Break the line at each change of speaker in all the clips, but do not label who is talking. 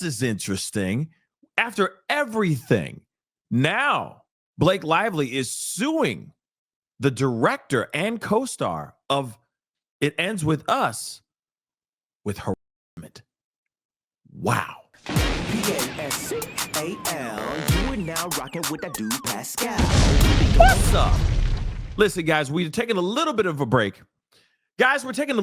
is interesting. After everything, now Blake Lively is suing the director and co-star of It Ends With Us with harassment. Wow.
Pascal, you are now rocking with that dude Pascal.
What's up? Listen, guys, we're taking a little bit of a break. We're taking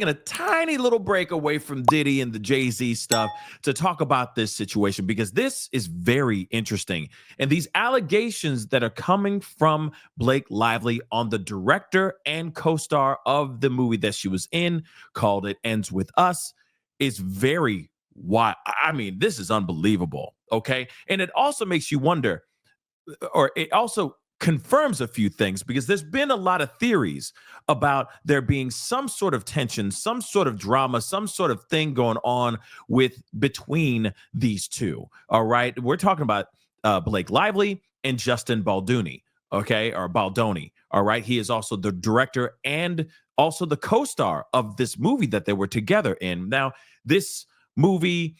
a tiny little break away from Diddy and the Jay-Z stuff to talk about this situation, because this is very interesting. And these allegations that are coming from Blake Lively on the director and co-star of the movie that she was in, called It Ends With Us, is very wild. I mean, this is unbelievable, okay? And it also makes you wonder, or it also confirms a few things, because there's been a lot of theories about there being some sort of tension, some sort of drama, some sort of thing going on between these two. All right. We're talking about Blake Lively and Justin Baldoni. Okay. Or Baldoni. All right. He is also the director and also the co-star of this movie that they were together in. Now, this movie,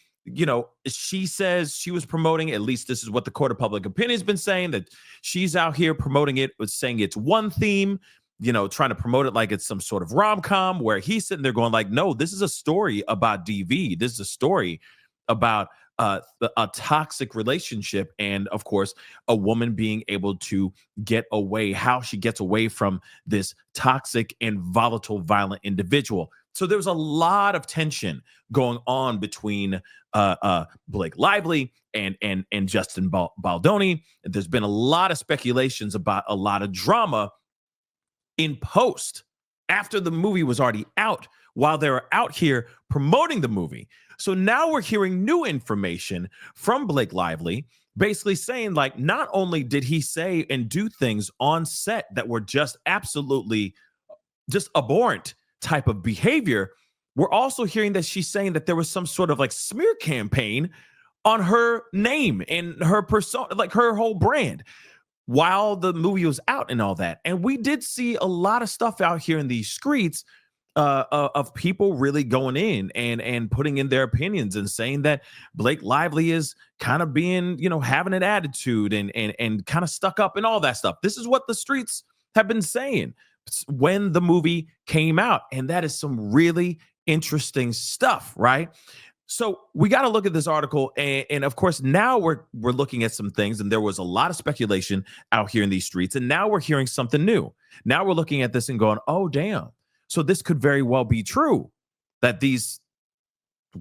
she says she was promoting, at least this is what the court of public opinion has been saying, that she's out here promoting it, saying it's one theme, trying to promote it like it's some sort of rom-com, where he's sitting there going like, no, this is a story about DV. This is a story about a toxic relationship. And of course, a woman being able to get away, how she gets away from this toxic and volatile, violent individual. So there was a lot of tension going on between Blake Lively and Justin Baldoni. There's been a lot of speculations about a lot of drama in post after the movie was already out, while they were out here promoting the movie. So now we're hearing new information from Blake Lively, basically saying like, not only did he say and do things on set that were just absolutely just abhorrent type of behavior, we're also hearing that she's saying that there was some sort of like smear campaign on her name and her persona, like her whole brand, while the movie was out and all that. And we did see a lot of stuff out here in these streets of people really going in and putting in their opinions and saying that Blake Lively is kind of being, having an attitude and kind of stuck up and all that stuff. This is what the streets have been saying when the movie came out. And that is some really interesting stuff, right? So we got to look at this article. And of course, now we're looking at some things, and there was a lot of speculation out here in these streets. And now we're hearing something new. Now we're looking at this and going, oh, damn. So this could very well be true, that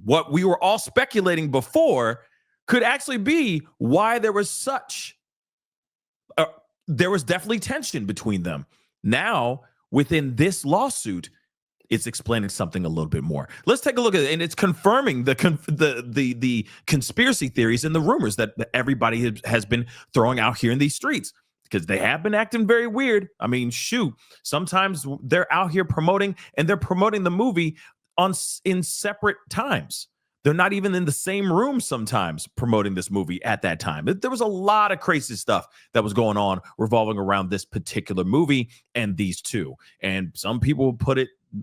what we were all speculating before could actually be why there was there was definitely tension between them. Now, within this lawsuit, it's explaining something a little bit more. Let's take a look at it, and it's confirming the conspiracy theories and the rumors that everybody has been throwing out here in these streets, because they have been acting very weird. I mean, shoot, sometimes they're out here promoting, and they're promoting the movie in separate times. They're not even in the same room sometimes promoting this movie at that time. There was a lot of crazy stuff that was going on revolving around this particular movie and these two. And some people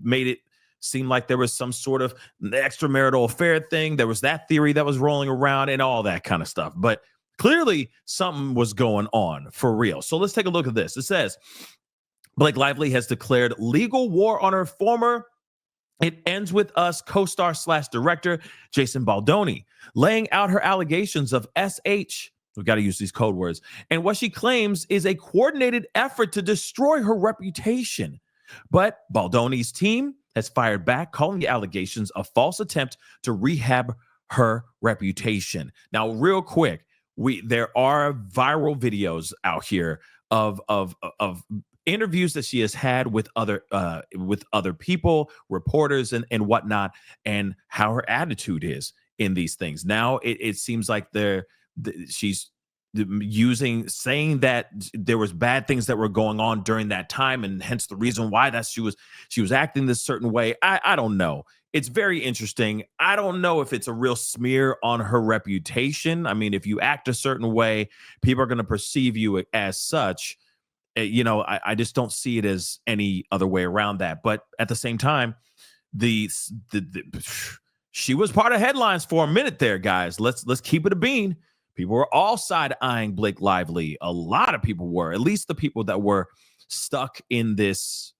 made it seem like there was some sort of extramarital affair thing. There was that theory that was rolling around and all that kind of stuff. But clearly something was going on for real. So let's take a look at this. It says, Blake Lively has declared legal war on her former It Ends With Us co-star / director, Jason Baldoni, laying out her allegations of SH. We've got to use these code words. And what she claims is a coordinated effort to destroy her reputation. But Baldoni's team has fired back, calling the allegations a false attempt to rehab her reputation. Now, real quick, there are viral videos out here of interviews that she has had with other people, reporters and whatnot, and how her attitude is in these things. Now it seems like she's saying that there was bad things that were going on during that time, and hence the reason why she was acting this certain way. I don't know. It's very interesting. I don't know if it's a real smear on her reputation. I mean, if you act a certain way, people are going to perceive you as such. I just don't see it as any other way around that. But at the same time, she was part of headlines for a minute there, guys. Let's keep it a bean. People were all side-eyeing Blake Lively. A lot of people were, at least the people that were stuck in this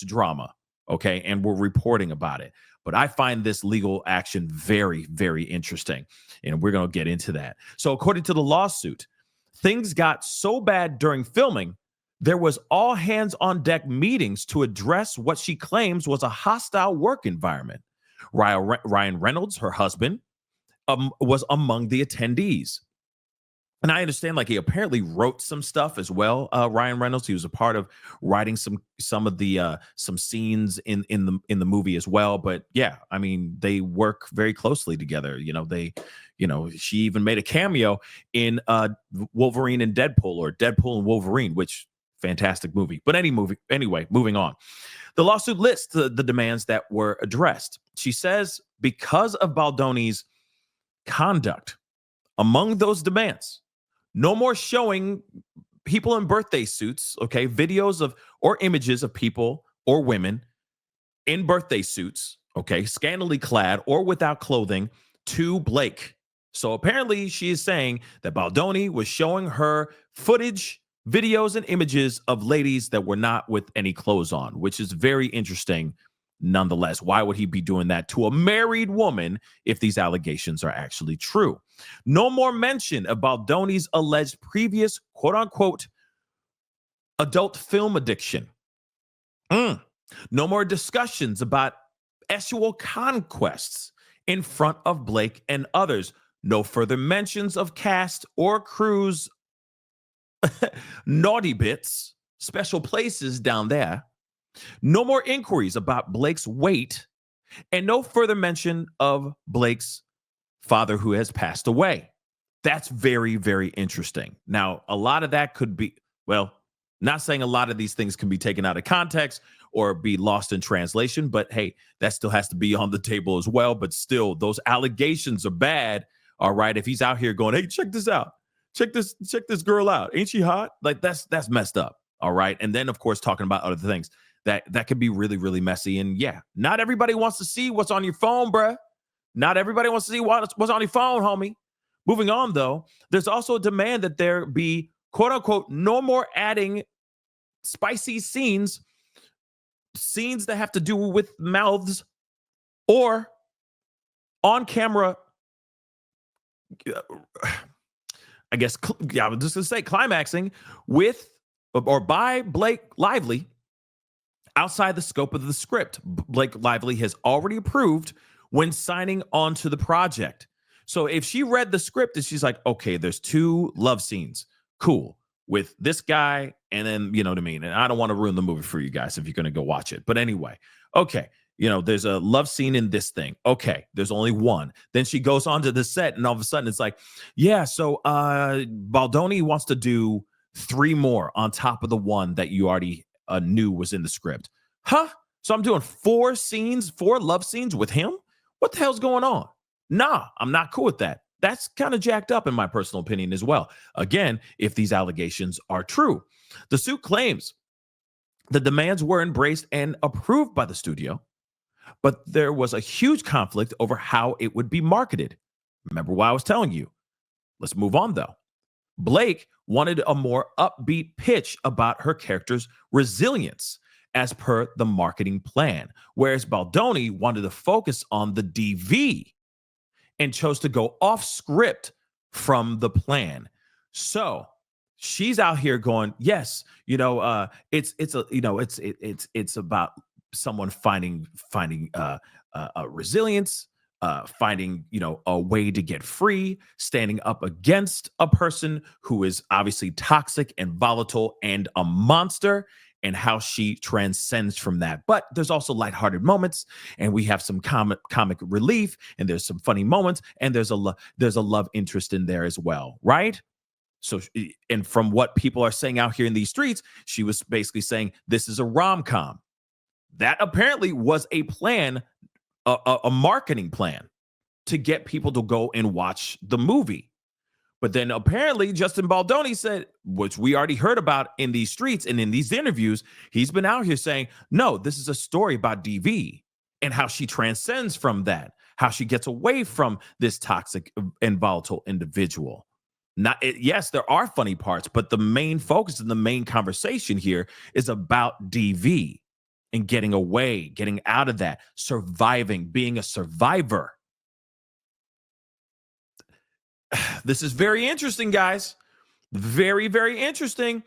drama, okay, and were reporting about it. But I find this legal action very, very interesting, and we're going to get into that. So according to the lawsuit, things got so bad during filming, there was all hands on deck meetings to address what she claims was a hostile work environment. Ryan Reynolds, her husband, was among the attendees. And I understand, like, he apparently wrote some stuff as well. Ryan Reynolds, he was a part of writing some of the some scenes in the movie as well. But yeah, I mean, they work very closely together. She even made a cameo in Wolverine and Deadpool, or Deadpool and Wolverine, which fantastic movie. But anyway, moving on. The lawsuit lists the demands that were addressed. She says because of Baldoni's conduct, among those demands, no more showing people in birthday suits, okay, videos of or images of people or women in birthday suits, okay, scantily clad or without clothing to Blake. So apparently she is saying that Baldoni was showing her footage, videos, and images of ladies that were not with any clothes on, which is very interesting nonetheless. Why would he be doing that to a married woman if these allegations are actually true? No more mention of Baldoni's alleged previous quote-unquote adult film addiction. No more discussions about sexual conquests in front of Blake and others. No further mentions of cast or crew's naughty bits, special places down there. No more inquiries about Blake's weight, and no further mention of Blake's father who has passed away. That's very, very interesting. Now, a lot of that could be, well, not saying a lot of these things can be taken out of context or be lost in translation, but hey, that still has to be on the table as well. But still, those allegations are bad. All right. If he's out here going, hey, check this out. Check this girl out. Ain't she hot? Like, that's messed up. All right. And then, of course, talking about other things that could be really, really messy. And yeah, not everybody wants to see what's on your phone, bruh. Not everybody wants to see what's on your phone, homie. Moving on, though, there's also a demand that there be, quote unquote, no more adding spicy scenes that have to do with mouths or on camera. I guess, I was just going to say climaxing with or by Blake Lively outside the scope of the script. Blake Lively has already approved when signing on to the project. So if she read the script and she's like, okay, there's 2 love scenes, cool, with this guy, and then, you know what I mean? And I don't want to ruin the movie for you guys if you're going to go watch it. But anyway, okay, there's a love scene in this thing. Okay, there's only 1. Then she goes onto the set, and all of a sudden it's like, yeah, so Baldoni wants to do 3 more on top of the 1 that you already knew was in the script. Huh? So I'm doing 4 love scenes with him? What the hell's going on? Nah, I'm not cool with that. That's kind of jacked up in my personal opinion as well. Again, if these allegations are true. The suit claims the demands were embraced and approved by the studio, but there was a huge conflict over how it would be marketed. Remember what I was telling you. Let's move on, though. Blake wanted a more upbeat pitch about her character's resilience as per the marketing plan, whereas Baldoni wanted to focus on the DV and chose to go off script from the plan. So she's out here going, yes, it's about someone finding resilience, finding a way to get free, standing up against a person who is obviously toxic and volatile and a monster, and how she transcends from that. But there's also lighthearted moments, and we have some comic relief, and there's some funny moments, and there's a love interest in there as well, right? So, and from what people are saying out here in these streets, she was basically saying this is a rom-com. That apparently was a plan, a marketing plan to get people to go and watch the movie. But then apparently Justin Baldoni said, which we already heard about in these streets and in these interviews, he's been out here saying, no, this is a story about DV and how she transcends from that, how she gets away from this toxic and volatile individual. Yes, there are funny parts, but the main focus and the main conversation here is about DV and getting away, getting out of that, surviving, being a survivor. This is very interesting, guys. Very, very interesting.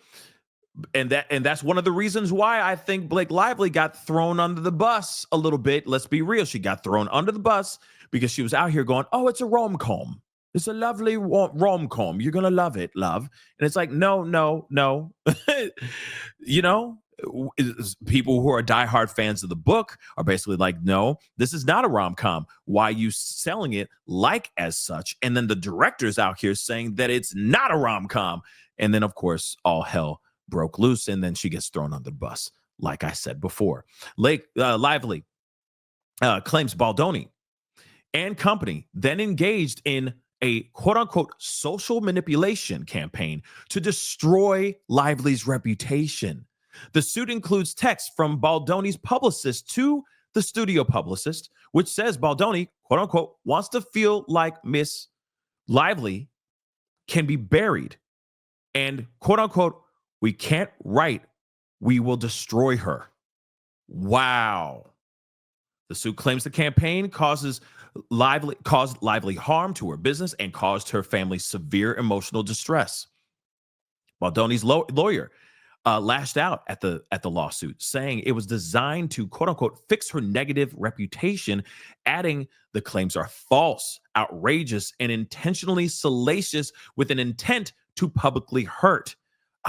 And that's one of the reasons why I think Blake Lively got thrown under the bus a little bit. Let's be real. She got thrown under the bus because she was out here going, oh, it's a rom-com. It's a lovely rom-com. You're going to love it, love. And it's like, no. You know, people who are diehard fans of the book are basically like, no, this is not a rom-com. Why are you selling it like as such? And then the director's out here saying that it's not a rom-com. And then, of course, all hell broke loose, and then she gets thrown under the bus, like I said before. Lively claims Baldoni and company then engaged in a quote-unquote social manipulation campaign to destroy Lively's reputation. The suit includes text from Baldoni's publicist to the studio publicist, which says Baldoni, quote-unquote, wants to feel like Miss Lively can be buried, and quote-unquote, we can't write, we will destroy her. Wow. The suit claims the campaign caused Lively harm to her business and caused her family severe emotional distress. Baldoni's lawyer lashed out at the lawsuit, saying it was designed to, quote unquote, fix her negative reputation, adding the claims are false, outrageous, and intentionally salacious with an intent to publicly hurt.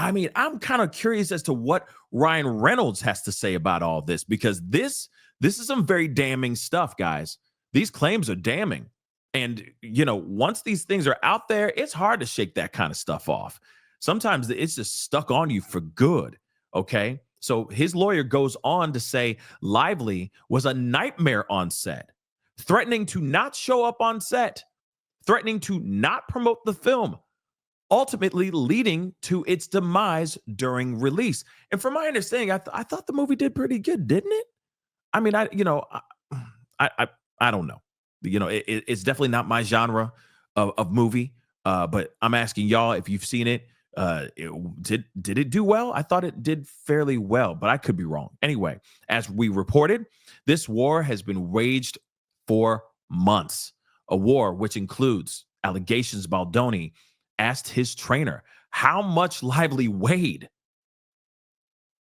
I mean, I'm kind of curious as to what Ryan Reynolds has to say about all this, because this is some very damning stuff, guys. These claims are damning. And, you know, once these things are out there, it's hard to shake that kind of stuff off. Sometimes it's just stuck on you for good. Okay. So his lawyer goes on to say Lively was a nightmare on set, threatening to not show up on set, threatening to not promote the film, ultimately leading to its demise during release. And from my understanding, I thought the movie did pretty good, didn't it? I mean, I don't know. You know, it's definitely not my genre of movie. But I'm asking y'all if you've seen it. Did it do well? I thought it did fairly well, but I could be wrong. Anyway, as we reported, this war has been waged for months. A war which includes allegations Baldoni asked his trainer how much Lively weighed.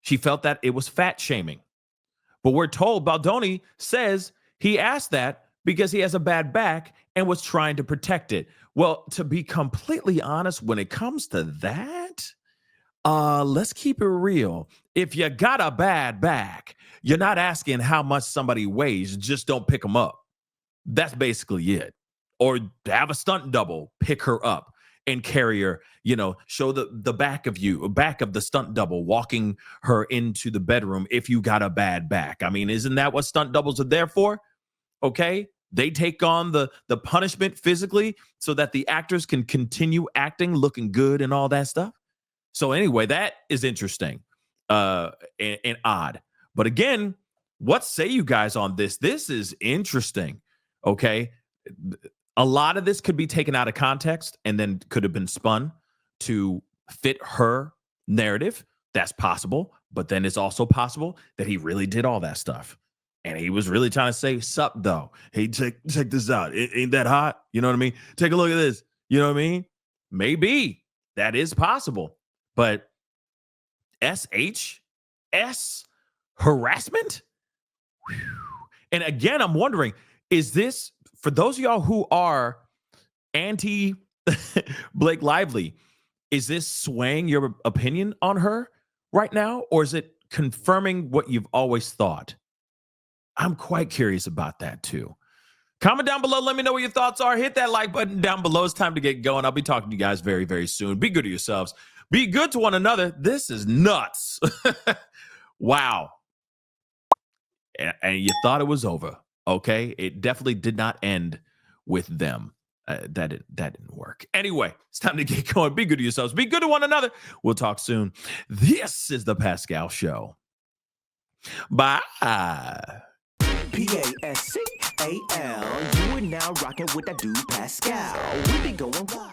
She felt that it was fat shaming. But we're told Baldoni says he asked that because he has a bad back and was trying to protect it. Well, to be completely honest, when it comes to that, let's keep it real. If you got a bad back, you're not asking how much somebody weighs, just don't pick them up. That's basically it. Or have a stunt double pick her up and carry her, you know, show the back of the stunt double walking her into the bedroom if you got a bad back. I mean, isn't that what stunt doubles are there for? Okay. They take on the punishment physically so that the actors can continue acting, looking good and all that stuff. So anyway, that is interesting and odd. But again, what say you guys on this? This is interesting. Okay. A lot of this could be taken out of context and then could have been spun to fit her narrative. That's possible. But then it's also possible that he really did all that stuff. And he was really trying to say, sup, though. Hey, check this out. Ain't that hot? You know what I mean? Take a look at this. You know what I mean? Maybe that is possible. But harassment? Whew. And again, I'm wondering, is this, for those of y'all who are anti Blake Lively, is this swaying your opinion on her right now? Or is it confirming what you've always thought? I'm quite curious about that too. Comment down below. Let me know what your thoughts are. Hit that like button down below. It's time to get going. I'll be talking to you guys very, very soon. Be good to yourselves. Be good to one another. This is nuts. Wow. And you thought it was over. Okay. It definitely did not end with them. That didn't work. Anyway, it's time to get going. Be good to yourselves. Be good to one another. We'll talk soon. This is the Pascal Show. Bye.
Pascal. You are now rocking with that dude Pascal. We be going wild.